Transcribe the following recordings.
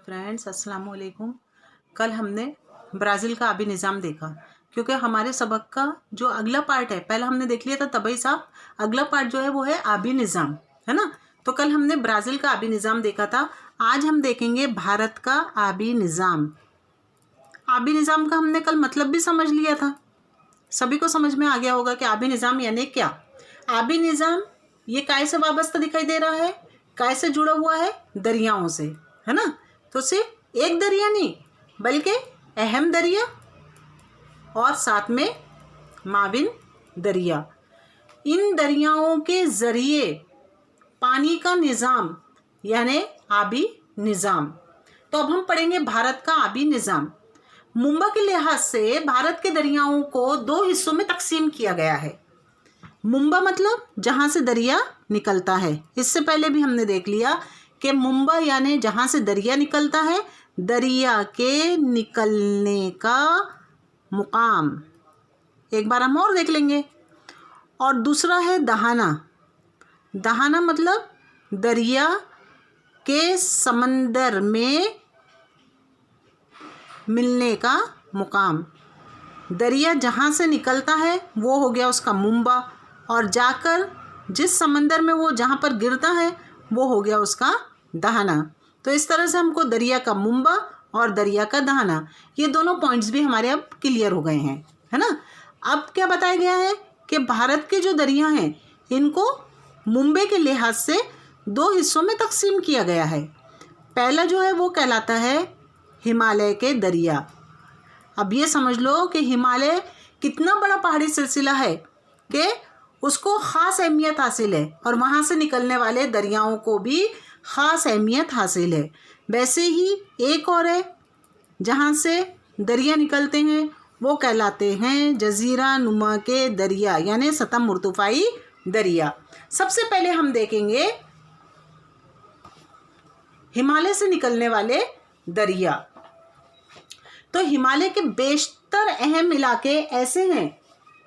Friends, अस्सलाम वालेकुम। कल हमने ब्राज़ील का आबी निज़ाम देखा, क्योंकि हमारे सबक का जो अगला पार्ट है, पहले हमने देख लिया था तबई साहब, अगला पार्ट जो है वो है आबी निज़ाम, है ना। तो कल हमने ब्राज़ील का आबी निज़ाम देखा था, आज हम देखेंगे भारत का आबी निज़ाम। आबी निज़ाम का हमने कल मतलब भी समझ लिया था, सभी को समझ में आ गया होगा कि आबी निज़ाम यानी क्या। आबी निज़ाम ये काय से वाबस्ता दिखाई दे रहा है, काय से जुड़ा हुआ है, दरियाओं से, है ना। तो सिर्फ एक दरिया नहीं बल्कि अहम दरिया और साथ में माविन दरिया, इन दरियाओं के ज़रिए पानी का निज़ाम यानी आबी निज़ाम। तो अब हम पढ़ेंगे भारत का आबी निज़ाम। मुंबा के लिहाज से भारत के दरियाओं को दो हिस्सों में तकसीम किया गया है। मुंबा मतलब जहाँ से दरिया निकलता है, इससे पहले भी हमने देख लिया कि मुंबा यानी जहाँ से दरिया निकलता है, दरिया के निकलने का मुकाम। एक बार हम और देख लेंगे। और दूसरा है दहाना। दहाना मतलब दरिया के समंदर में मिलने का मुकाम। दरिया जहाँ से निकलता है वो हो गया उसका मुंबा, और जाकर जिस समंदर में वो जहाँ पर गिरता है वो हो गया उसका दहाना। तो इस तरह से हमको दरिया का मुंबा और दरिया का दहाना, ये दोनों पॉइंट्स भी हमारे अब क्लियर हो गए हैं, है ना। अब क्या बताया गया है कि भारत के जो दरिया हैं इनको मुंबई के लिहाज से दो हिस्सों में तकसीम किया गया है। पहला जो है वो कहलाता है हिमालय के दरिया। अब ये समझ लो कि हिमालय कितना बड़ा पहाड़ी सिलसिला है कि उसको ख़ास अहमियत हासिल है, और वहाँ से निकलने वाले दरियाओं को भी ख़ास अहमियत हासिल है। वैसे ही एक और है जहाँ से दरिया निकलते हैं वो कहलाते हैं जजीरा नुमा के दरिया यानी सतह मुर्तफ़ाई दरिया। सबसे पहले हम देखेंगे हिमालय से निकलने वाले दरिया। तो हिमालय के बेशतर अहम इलाके ऐसे हैं।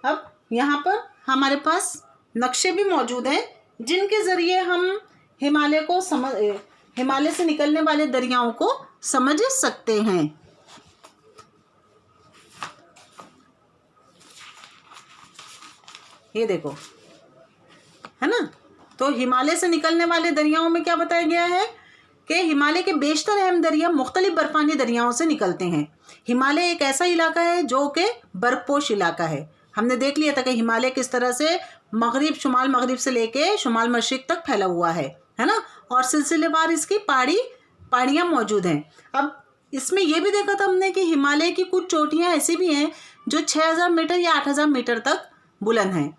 अब यहाँ पर हमारे पास नक्शे भी मौजूद हैं जिनके ज़रिए हम हिमालय से निकलने वाले दरियाओं को समझ सकते हैं। ये देखो, है ना। तो हिमालय से निकलने वाले दरियाओं में क्या बताया गया है कि हिमालय के बेशतर अहम दरिया मुख्तलिफ बर्फानी दरियाओं से निकलते हैं। हिमालय एक ऐसा इलाका है जो कि बर्फपोश इलाका है। हमने देख लिया था कि हिमालय किस तरह से शुमाल मगरिब से लेके शुमाल मशरिक तक फैला हुआ है ना, और सिलसिलेवार इसकी पहाड़ियाँ मौजूद हैं। अब इसमें यह भी देखा था हमने कि हिमालय की कुछ चोटियाँ ऐसी भी हैं जो 6000 मीटर या 8000 मीटर तक बुलंद हैं।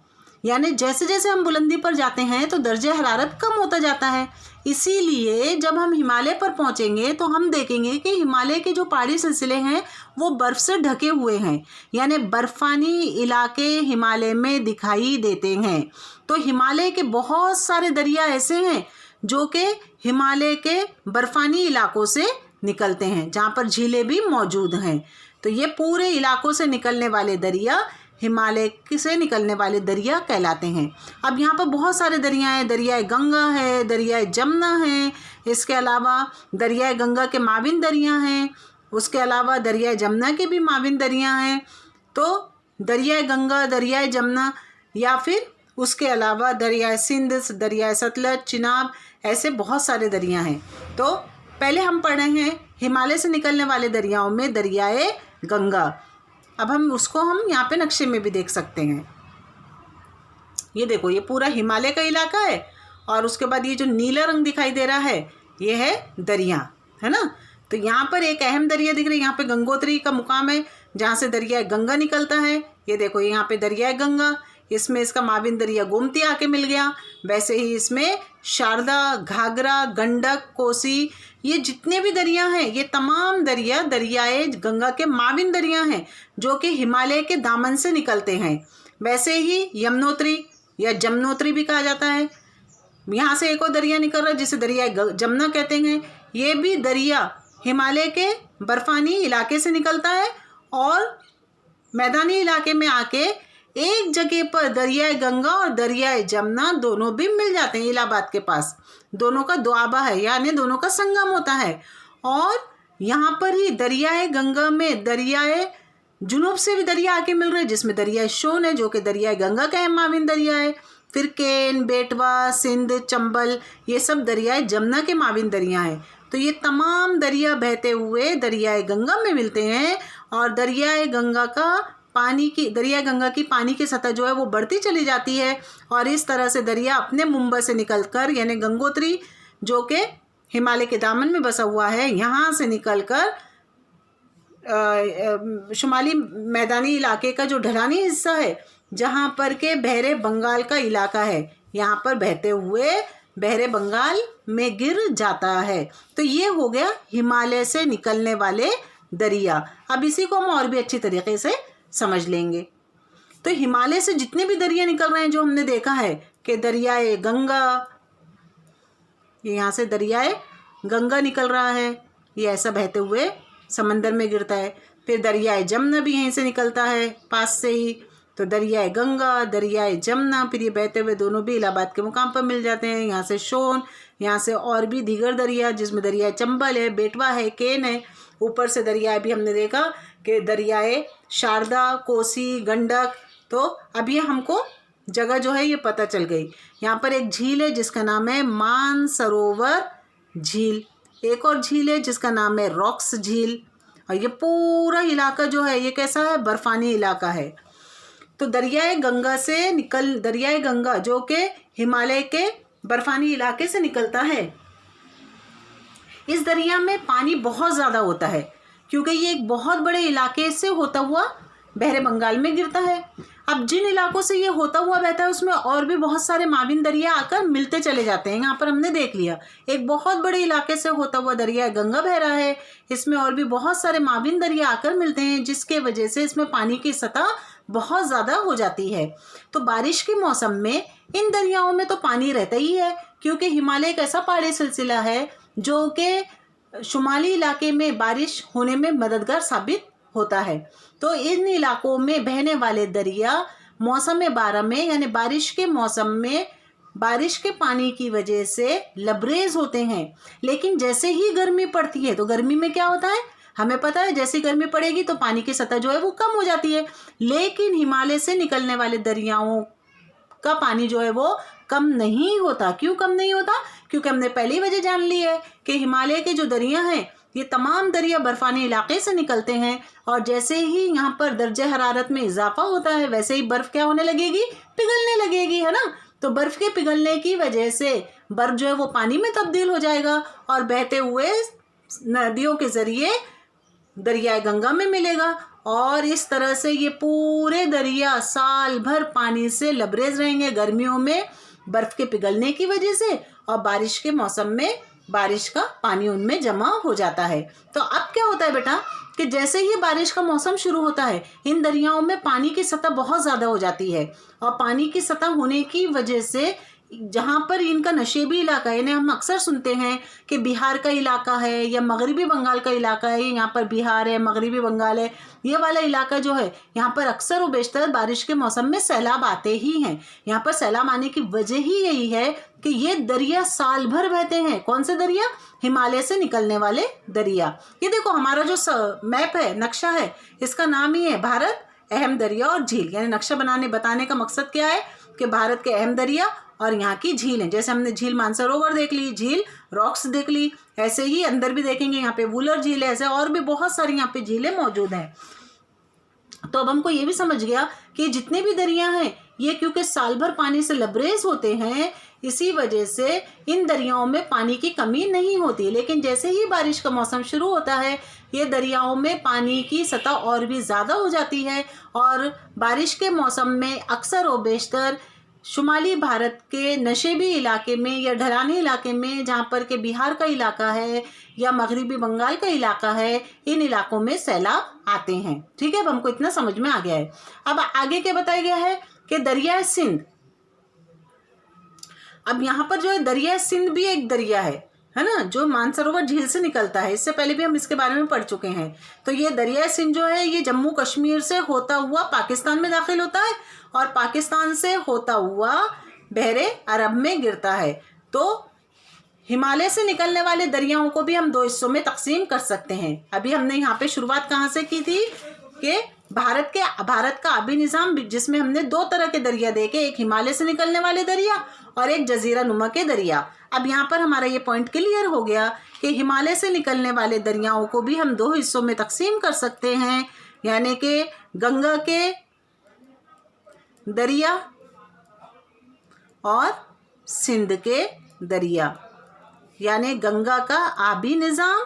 यानी जैसे जैसे हम बुलंदी पर जाते हैं तो दर्जे हरारत कम होता जाता है। इसीलिए जब हम हिमालय पर पहुंचेंगे तो हम देखेंगे कि हिमालय के जो पहाड़ी सिलसिले हैं वो बर्फ़ से ढके हुए हैं, यानी बर्फ़ानी इलाके हिमालय में दिखाई देते हैं। तो हिमालय के बहुत सारे दरिया ऐसे हैं जो कि हिमालय के बर्फ़ानी इलाकों से निकलते हैं, जहाँ पर झीलें भी मौजूद हैं। तो ये पूरे इलाकों से निकलने वाले दरिया हिमालय से निकलने वाले दरिया कहलाते हैं। अब यहाँ पर बहुत सारे दरिया हैं। दरियाए गंगा है, दरियाए जमुना है, इसके अलावा दरियाए गंगा के माविन दरिया हैं, उसके अलावा दरियाए जमुना के भी माविन दरिया हैं। तो दरियाए गंगा, दरियाए जमुना, या फिर उसके अलावा दरियाए सिंध, दरियाए सतलज, चिनाब, ऐसे बहुत सारे दरिया हैं। तो पहले हम पढ़ रहे हैं हिमालय से निकलने वाले दरियाओं में दरियाए गंगा। अब हम यहाँ पे नक्शे में भी देख सकते हैं। ये देखो, ये पूरा हिमालय का इलाका है, और उसके बाद ये जो नीला रंग दिखाई दे रहा है ये है दरिया, है ना। तो यहाँ पर एक अहम दरिया दिख रही है, यहाँ पे गंगोत्री का मुकाम है जहाँ से दरिया गंगा निकलता है। ये देखो, यहाँ पे दरिया गंगा, इसमें इसका माविन दरिया गोमती आके मिल गया। वैसे ही इसमें शारदा, घाघरा, गंडक, कोसी, ये जितने भी दरिया हैं ये तमाम दरिया दरियाए गंगा के माविन दरिया हैं जो कि हिमालय के दामन से निकलते हैं। वैसे ही यमुनोत्री या जमुनोत्री भी कहा जाता है, यहाँ से एक और दरिया निकल रहा है जिसे दरिया जमुना कहते हैं। ये भी दरिया हिमालय के बर्फानी इलाके से निकलता है और मैदानी इलाके में आके एक जगह पर दरियाए गंगा और दरियाए जमुना दोनों भी मिल जाते हैं। इलाहाबाद के पास दोनों का दुआबा है, यानी दोनों का संगम होता है, और यहाँ पर ही दरियाए गंगा में दरियाए जुनूब से भी दरिया आके मिल रहे हैं, जिसमें दरियाए शोन है जो कि दरियाए गंगा का माविन दरिया है। फिर केन, बेटवा, सिंध, चंबल, ये सब दरियाए जमुना के माविन दरिया हैं। तो ये तमाम दरिया बहते हुए दरियाए गंगा में मिलते हैं और दरियाए गंगा की पानी की सतह जो है वो बढ़ती चली जाती है और इस तरह से दरिया अपने मुंबई से निकलकर, यानी गंगोत्री जो कि हिमालय के दामन में बसा हुआ है, यहाँ से निकलकर शुमाली मैदानी इलाके का जो ढलानी हिस्सा है जहाँ पर के बहरे बंगाल का इलाका है, यहाँ पर बहते हुए बहरे बंगाल में गिर जाता है। तो ये हो गया हिमालय से निकलने वाले दरिया। अब इसी को हम और भी अच्छी तरीके से समझ लेंगे। तो हिमालय से जितने भी दरिया निकल रहे हैं जो हमने देखा है कि दरियाए गंगा, ये यहाँ से दरियाए गंगा निकल रहा है, ये ऐसा बहते हुए समंदर में गिरता है। फिर दरियाए जमुना भी यहीं से निकलता है पास से ही, तो दरियाए गंगा, दरियाए जमुना, फिर ये बहते हुए दोनों भी इलाहाबाद के मुकाम पर मिल जाते हैं। यहाँ से शोन, यहाँ से और भी दीगर दरिया जिसमें दरियाए चंबल है, बेटवा है, केन है। ऊपर से दरियाए भी हमने देखा कि दरियाए शारदा, कोसी, गंडक। तो अब ये हमको जगह जो है ये पता चल गई। यहाँ पर एक झील है जिसका नाम है मानसरोवर झील, एक और झील है जिसका नाम है रॉक्स झील, और ये पूरा इलाका जो है ये कैसा है, बर्फानी इलाका है। तो दरियाए गंगा जो कि हिमालय के बर्फानी इलाके से निकलता है, इस दरिया में पानी बहुत ज़्यादा होता है क्योंकि ये एक बहुत बड़े इलाके से होता हुआ बहरे बंगाल में गिरता है। अब जिन इलाकों से ये होता हुआ बहता है उसमें और भी बहुत सारे माविन दरिया आकर मिलते चले जाते हैं। यहाँ पर हमने देख लिया एक बहुत बड़े इलाके से होता हुआ दरिया गंगा बह रहा है, इसमें और भी बहुत सारे माविन दरिया आकर मिलते हैं जिसके वजह से इसमें पानी की सतह बहुत ज़्यादा हो जाती है। तो बारिश के मौसम में इन दरियाओं में तो पानी रहता ही है क्योंकि हिमालय एक ऐसा पहाड़ी सिलसिला है जो कि शुमाली इलाके में बारिश होने में मददगार साबित होता है। तो इन इलाकों में बहने वाले दरिया मौसम 12 में, यानी बारिश के मौसम में, बारिश के पानी की वजह से लबरेज होते हैं। लेकिन जैसे ही गर्मी पड़ती है, तो गर्मी में क्या होता है हमें पता है, जैसी गर्मी पड़ेगी तो पानी की सतह जो है वो कम हो जाती है। लेकिन हिमालय से निकलने वाले दरियाओं का पानी जो है वो कम नहीं होता। क्यों कम नहीं होता? क्योंकि हमने पहली वजह जान ली है कि हिमालय के जो दरिया हैं ये तमाम दरिया बर्फानी इलाके से निकलते हैं और जैसे ही यहाँ पर दर्जे हरारत में इजाफा होता है वैसे ही बर्फ़ क्या होने लगेगी, पिघलने लगेगी, है ना। तो बर्फ़ के पिघलने की वजह से बर्फ़ जो है वो पानी में तब्दील हो जाएगा और बहते हुए नदियों के ज़रिए दरियाए गंगा में मिलेगा और इस तरह से ये पूरे दरिया साल भर पानी से लबरेज रहेंगे गर्मियों में बर्फ़ के पिघलने की वजह से, और बारिश के मौसम में बारिश का पानी उनमें जमा हो जाता है। तो अब क्या होता है बेटा कि जैसे ही बारिश का मौसम शुरू होता है इन दरियाओं में पानी की सतह बहुत ज़्यादा हो जाती है और पानी की सतह होने की वजह से जहाँ पर इनका नशेबी इलाका है, यानी हम अक्सर सुनते हैं कि बिहार का इलाका है या मगरिबी बंगाल का इलाका है, यहाँ पर बिहार है, मगरिबी बंगाल है, ये वाला इलाका जो है यहाँ पर अक्सर व बेशतर बारिश के मौसम में सैलाब आते ही हैं। यहाँ पर सैलाब आने की वजह ही यही है कि ये दरिया साल भर बहते हैं। कौन से दरिया? हिमालय से निकलने वाले दरिया। ये देखो हमारा जो मैप है, नक्शा है, इसका नाम ही है भारत अहम दरिया और झील। यानी नक्शा बताने का मकसद क्या है कि भारत के अहम दरिया और यहाँ की झील है। जैसे हमने झील मानसरोवर देख ली, झील रॉक्स देख ली, ऐसे ही अंदर भी देखेंगे यहाँ पे वुलर झील है, ऐसे और भी बहुत सारी यहाँ पे झीलें मौजूद हैं। तो अब हमको ये भी समझ गया कि जितने भी दरिया हैं ये क्योंकि साल भर पानी से लबरेज होते हैं, इसी वजह से इन दरियाओं में पानी की कमी नहीं होती। लेकिन जैसे ही बारिश का मौसम शुरू होता है ये दरियाओं में पानी की सतह और भी ज़्यादा हो जाती है और बारिश के मौसम में अक्सर व बेशतर शुमाली भारत के नशेबी इलाके में या ढलानी इलाके में, जहाँ पर के बिहार का इलाका है या मगरिबी बंगाल का इलाका है, इन इलाकों में सैलाब आते हैं। ठीक है, अब हमको इतना समझ में आ गया है। अब आगे क्या बताया गया है कि दरिया सिंध, अब यहाँ पर जो है दरिया सिंध भी एक दरिया है ना, जो मानसरोवर झील से निकलता है। इससे पहले भी हम इसके बारे में पढ़ चुके हैं। तो ये दरिया सिंध जो है ये जम्मू कश्मीर से होता हुआ पाकिस्तान में दाखिल होता है और पाकिस्तान से होता हुआ बहरे अरब में गिरता है। तो हिमालय से निकलने वाले दरियाओं को भी हम दो हिस्सों में तकसीम कर सकते हैं। अभी हमने यहाँ पे शुरुआत कहाँ से की थी कि भारत का आबी निज़ाम, जिसमें हमने दो तरह के दरिया देखे, एक हिमालय से निकलने वाले दरिया और एक जजीरा नुमा के दरिया। अब यहाँ पर हमारा ये पॉइंट क्लियर हो गया कि हिमालय से निकलने वाले दरियाओं को भी हम दो हिस्सों में तकसीम कर सकते हैं, यानी कि गंगा के दरिया और सिंध के दरिया, यानी गंगा का आबी निज़ाम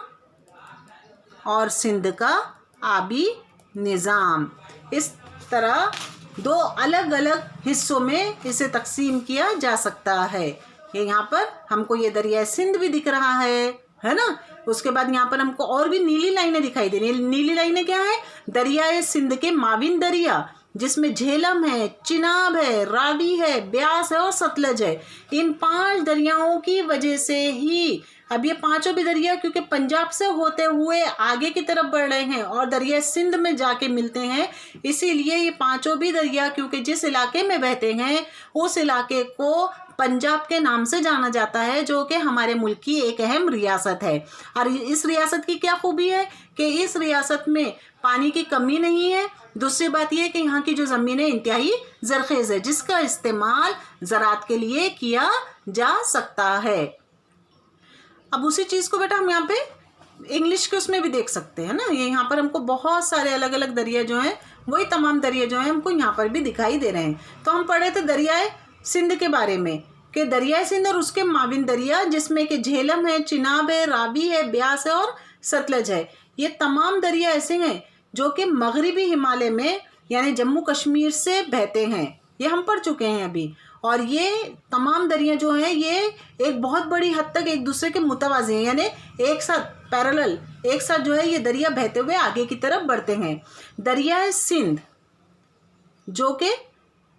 और सिंध का आबी निज़ाम। इस तरह दो अलग अलग हिस्सों में इसे तकसीम किया जा सकता है। ये यहाँ पर हमको ये दरिया सिंध भी दिख रहा है ना। उसके बाद यहाँ पर हमको और भी नीली लाइनें दिखाई दे रही हैं। नीली लाइनें क्या है? दरियाए सिंध के माविन दरिया, जिसमें झेलम है, चिनाब है, रावी है, ब्यास है और सतलज है। इन 5 दरियाओं की वजह से ही अब ये पांचों भी दरिया क्योंकि पंजाब से होते हुए आगे की तरफ बढ़ रहे हैं और दरिया सिंध में जाके मिलते हैं, इसीलिए ये पांचों भी दरिया क्योंकि जिस इलाके में बहते हैं उस इलाके को पंजाब के नाम से जाना जाता है, जो कि हमारे मुल्क की एक अहम रियासत है। और इस रियासत की क्या खूबी है कि इस रियासत में पानी की कमी नहीं है। दूसरी बात यह है कि यहाँ की जो ज़मीनें इंतहाई ज़रख़ेज़ है, जिसका इस्तेमाल ज़राअत के लिए किया जा सकता है। अब उसी चीज़ को बेटा हम यहाँ पे इंग्लिश के उसमें भी देख सकते हैं ना। ये यहाँ पर हमको बहुत सारे अलग अलग दरिया जो हैं, वही तमाम दरिया जो हैं हमको यहाँ पर भी दिखाई दे रहे हैं। तो हम पढ़े थे दरियाए सिंध के बारे में कि दरियाए सिंध और उसके माविन दरिया, जिसमें कि झेलम है, चिनाब है, रावी है, ब्यास है और सतलज है। ये तमाम दरिया ऐसे हैं जो कि मगरिबी हिमालय में यानी जम्मू कश्मीर से बहते हैं। ये हम पढ़ चुके हैं अभी। और ये तमाम दरिया जो हैं ये एक बहुत बड़ी हद तक एक दूसरे के मुतवाज़ी हैं, यानी एक साथ पैरेलल एक साथ जो है ये दरिया बहते हुए आगे की तरफ बढ़ते हैं। दरिया सिंध जो कि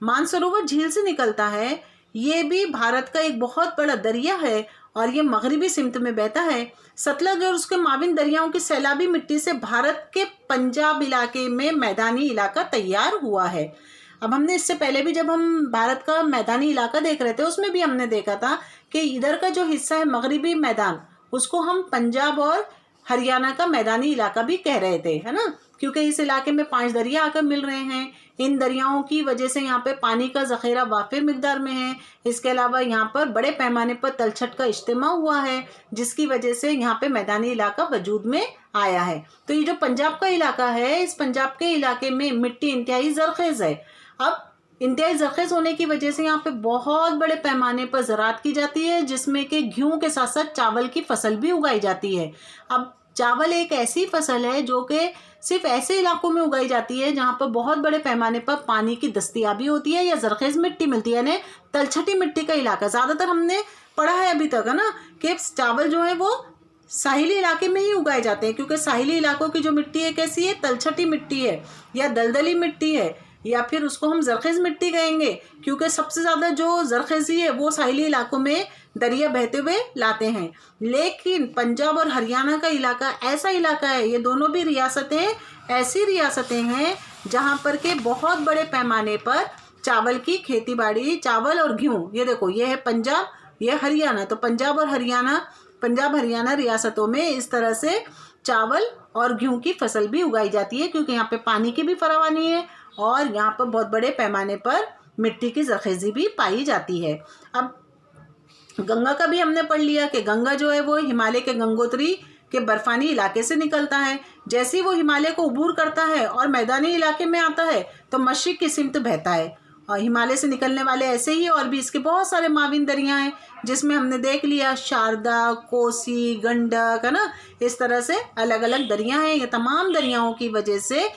मानसरोवर झील से निकलता है, ये भी भारत का एक बहुत बड़ा दरिया है और ये मगरिबी सिमत में बहता है। सतलज और उसके माविन दरियाओं की सैलाबी मिट्टी से भारत के पंजाब इलाके में मैदानी इलाका तैयार हुआ है। अब हमने इससे पहले भी जब हम भारत का मैदानी इलाका देख रहे थे उसमें भी हमने देखा था कि इधर का जो हिस्सा है मगरिबी मैदान, उसको हम पंजाब और हरियाणा का मैदानी इलाका भी कह रहे थे, है ना, क्योंकि इस इलाके में 5 दरिया आकर मिल रहे हैं। इन दरियाओं की वजह से यहाँ पे पानी का ज़ख़ीरा वाफ़िर मिक़दार में है। इसके अलावा यहाँ पर बड़े पैमाने पर तलछट का इज्तिमा हुआ है, जिसकी वजह से यहाँ पे मैदानी इलाका वजूद में आया है। तो ये जो पंजाब का इलाका है, इस पंजाब के इलाके में मिट्टी इंतहाई ज़रख़ेज़ है। अब इंतहाई ज़रख़ेज़ होने की वजह से यहाँ पे बहुत बड़े पैमाने पर ज़राअत की जाती है, जिसमें कि गेहूँ के साथ साथ चावल की फसल भी उगाई जाती है। अब चावल एक ऐसी फसल है जो कि सिर्फ ऐसे इलाकों में उगाई जाती है जहाँ पर बहुत बड़े पैमाने पर पानी की दस्तयाबी होती है या ज़रख़ेज़ मिट्टी मिलती है, यानी तलछटी मिट्टी का इलाका। ज़्यादातर हमने पढ़ा है अभी तक, है ना, कि चावल जो है वो साहिली इलाके में ही उगाए जाते हैं, क्योंकि साहिली इलाकों की जो मिट्टी है कैसी है, तलछटी मिट्टी है या दलदली मिट्टी है, या फिर उसको हम ज़रख़ेज़ मिट्टी कहेंगे, क्योंकि सबसे ज़्यादा जो ज़रख़ेज़ी है वो साहिली इलाकों में दरिया बहते हुए लाते हैं। लेकिन पंजाब और हरियाणा का इलाका ऐसा इलाका है, ये दोनों भी रियासतें ऐसी रियासतें हैं जहाँ पर के बहुत बड़े पैमाने पर चावल की खेती बाड़ी, चावल और गेहूँ, ये देखो ये है पंजाब, ये हरियाणा, तो पंजाब हरियाणा रियासतों में इस तरह से चावल और गेहूँ की फसल भी उगाई जाती है, क्योंकि यहाँ पे पानी की भी फरावानी है और यहाँ पर बहुत बड़े पैमाने पर मिट्टी की ज़रख़ेज़ी भी पाई जाती है। अब गंगा का भी हमने पढ़ लिया कि गंगा जो है वो हिमालय के गंगोत्री के बर्फानी इलाके से निकलता है। जैसे ही वो हिमालय को अबूर करता है और मैदानी इलाके में आता है तो मशरिक़ की सिमत बहता है। और हिमालय से निकलने वाले ऐसे ही और भी इसके बहुत सारे माविन दरिया हैं, जिसमें हमने देख लिया शारदा, कोसी, गंडक, है ना, इस तरह से अलग अलग दरिया हैं। ये तमाम दरियाओं की वजह से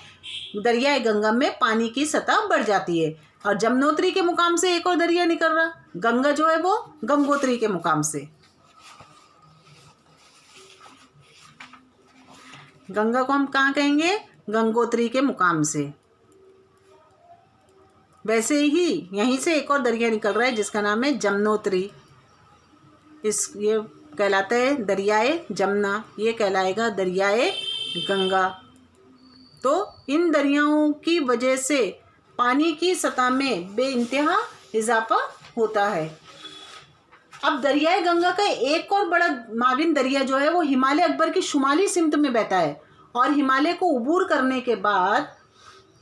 दरियाए गंगा में पानी की सतह बढ़ जाती है। और जमनोत्री के मुकाम से एक और दरिया निकल रहा, गंगा जो है वो गंगोत्री के मुकाम से। गंगा को हम कहाँ कहेंगे? गंगोत्री के मुकाम से। वैसे ही यहीं से एक और दरिया निकल रहा है जिसका नाम है जमनोत्री। ये कहलाता है दरियाए जमुना, ये कहलाएगा दरियाए गंगा। तो इन दरियाओं की वजह से पानी की सतह में बेइंतहा इजाफा होता है। अब दरियाए गंगा का एक और बड़ा माविन दरिया जो है वो हिमालय अकबर की शुमाली सिमत में बहता है और हिमालय को उबूर करने के बाद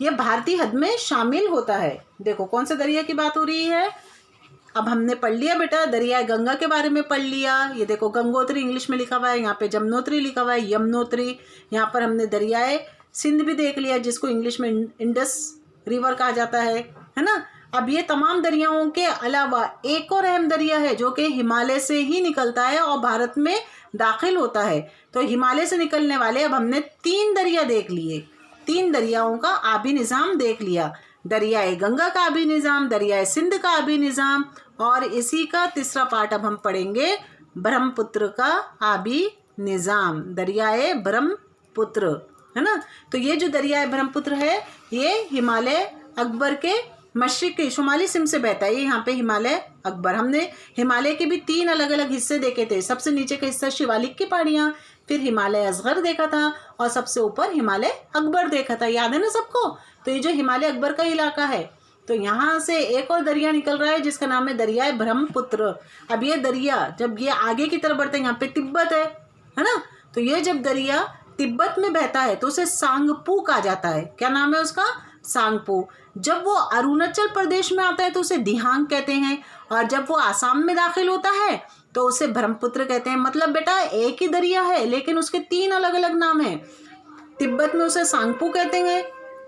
ये भारतीय हद में शामिल होता है। देखो कौन से दरिया की बात हो रही है। अब हमने पढ़ लिया बेटा, दरियाए गंगा के बारे में पढ़ लिया। ये देखो गंगोत्री इंग्लिश में लिखा हुआ है, यहाँ पे जमुनोत्री लिखा हुआ है, यमुनोत्री। यहाँ पर हमने दरियाए सिंध भी देख लिया जिसको इंग्लिश में इंडस रिवर कहा जाता है ना। अब ये तमाम दरियाओं के अलावा एक और अहम दरिया है जो कि हिमालय से ही निकलता है और भारत में दाखिल होता है। तो हिमालय से निकलने वाले अब हमने 3 दरिया देख लिए, 3 दरियाओं का आबी निज़ाम देख लिया। दरियाए गंगा का आबी निज़ाम, दरियाए सिंध का आबी निज़ाम, और इसी का तीसरा पार्ट अब हम पढ़ेंगे ब्रह्मपुत्र का आबी निज़ाम, दरियाए ब्रह्मपुत्र, है ना। तो ये जो दरियाए ब्रह्मपुत्र है ये हिमालय अकबर के मशरिक के शुमाली सिम से बहता है। ये यहाँ पे हिमालय अकबर, हमने हिमालय के भी 3 अलग अलग हिस्से देखे थे। सबसे नीचे का हिस्सा शिवालिक की पहाड़ियाँ, फिर हिमालय असगर देखा था और सबसे ऊपर हिमालय अकबर देखा था, याद है ना सबको। तो ये जो हिमालय अकबर का इलाका है, तो यहाँ से एक और दरिया निकल रहा है जिसका नाम है दरियाए ब्रह्मपुत्र। अब ये दरिया जब ये आगे की तरफ बढ़ता है, यहाँ पे तिब्बत है ना। तो ये जब दरिया तिब्बत में बहता है तो उसे सांगपू कहा जाता है। क्या नाम है उसका? सांगपू। जब वो अरुणाचल प्रदेश में आता है तो उसे दिहांग कहते हैं, और जब वो आसाम में दाखिल होता है तो उसे ब्रह्मपुत्र कहते हैं। मतलब बेटा एक ही दरिया है लेकिन उसके 3 अलग अलग नाम हैं। तिब्बत में उसे सांगपू कहते हैं,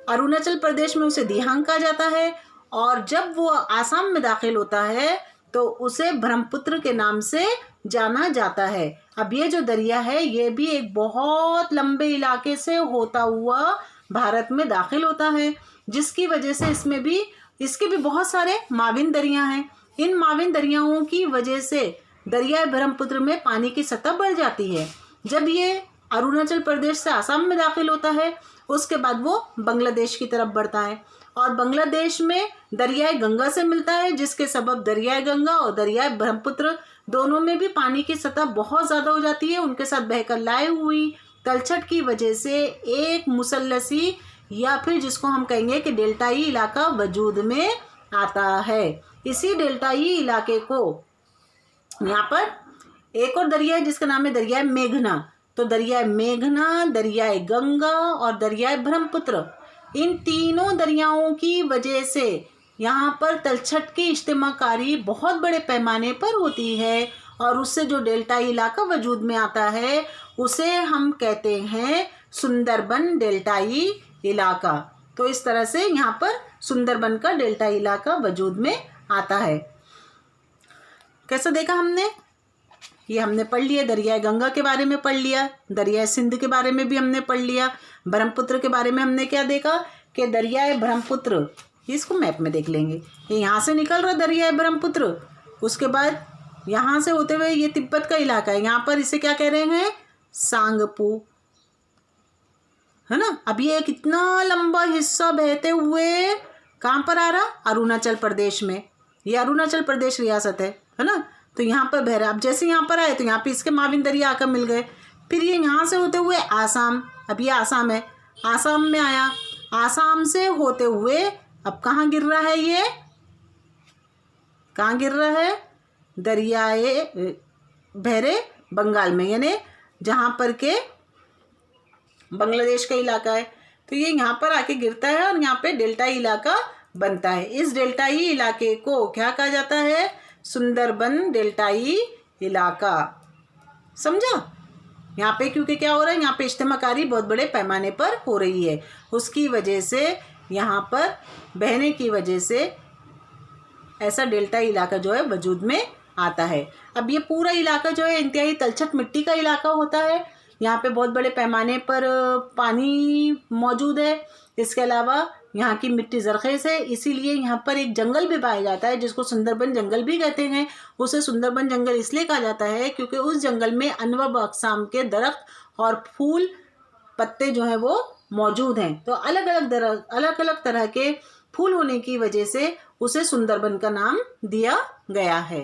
अरुणाचल प्रदेश में उसे दिहांग कहा जाता है, और जब वो आसाम में दाखिल होता है तो उसे ब्रह्मपुत्र के नाम से जाना जाता है। अब ये जो दरिया है ये भी एक बहुत लंबे इलाके से होता हुआ भारत में दाखिल होता है, जिसकी वजह से इसके भी बहुत सारे माविन दरिया हैं। इन माविन दरियाओं की वजह से दरियाए ब्रह्मपुत्र में पानी की सतह बढ़ जाती है। जब ये अरुणाचल प्रदेश से आसाम में दाखिल होता है उसके बाद वो बांग्लादेश की तरफ बढ़ता है, और बांग्लादेश में दरियाए गंगा से मिलता है, जिसके सबब दरियाए गंगा और दरियाए ब्रह्मपुत्र दोनों में भी पानी की सतह बहुत ज़्यादा हो जाती है। उनके साथ बहकर लाए हुई तलछट की वजह से एक मुसल्लसी या फिर जिसको हम कहेंगे कि डेल्टाई इलाका वजूद में आता है। इसी डेल्टाई इलाके को यहाँ पर एक और दरिया है जिसका नाम है दरियाए मेघना। तो दरियाए मेघना, दरियाए गंगा और दरियाए ब्रह्मपुत्र, इन तीनों दरियाओं की वजह से यहाँ पर तलछट की इज्तिमाकारी बहुत बड़े पैमाने पर होती है, और उससे जो डेल्टाई इलाका वजूद में आता है उसे हम कहते हैं सुंदरबन डेल्टाई इलाका। तो इस तरह से यहाँ पर सुंदरबन का डेल्टाई इलाका वजूद में आता है। कैसा देखा हमने? ये हमने पढ़ लिया, दरियाए गंगा के बारे में पढ़ लिया, दरियाए सिंध के बारे में भी हमने पढ़ लिया, ब्रह्मपुत्र के बारे में हमने क्या देखा कि दरियाए ब्रह्मपुत्र, इसको मैप में देख लेंगे, ये यहाँ से निकल रहा दरियाए ब्रह्मपुत्र, उसके बाद यहाँ से होते हुए ये तिब्बत का इलाका है, यहाँ पर इसे क्या कह रहे हैं? सांगपू, है ना। अब ये कितना लंबा हिस्सा बहते हुए कहाँ पर आ रहा? अरुणाचल प्रदेश में। ये अरुणाचल प्रदेश रियासत है ना। तो यहाँ पर बह रहा है। अब जैसे यहाँ पर आए तो यहाँ पे इसके माविन दरिया आकर मिल गए, फिर ये यहाँ से होते हुए आसाम, अब ये आसाम है, आसाम में आया, आसाम से होते हुए अब कहाँ गिर रहा है? ये कहाँ गिर रहा है? दरियाए बहरे बंगाल में, यानी जहाँ पर के बांग्लादेश का इलाका है। तो ये यहाँ पर आके गिरता है और यहाँ पे डेल्टाई इलाका बनता है। इस डेल्टाई इलाके को क्या कहा जाता है? सुंदरबन डेल्टाई इलाका। समझा? यहाँ पे क्योंकि क्या हो रहा है, यहाँ पे इज्तिमाकारी बहुत बड़े पैमाने पर हो रही है, उसकी वजह से यहाँ पर बहने की वजह से ऐसा डेल्टाई इलाका जो है वजूद में आता है। अब ये पूरा इलाका जो है इंतहाई तलछट मिट्टी का इलाका होता है, यहाँ पे बहुत बड़े पैमाने पर पानी मौजूद है। इसके अलावा यहाँ की मिट्टी ज़रख़ेज़ है, इसीलिए यहाँ पर एक जंगल भी पाया जाता है जिसको सुंदरबन जंगल भी कहते हैं। उसे सुंदरबन जंगल इसलिए कहा जाता है क्योंकि उस जंगल में अनवा अक़साम के दरख्त और फूल पत्ते जो हैं वो मौजूद हैं। तो अलग अलग तरह के फूल होने की वजह से उसे सुंदरबन का नाम दिया गया है।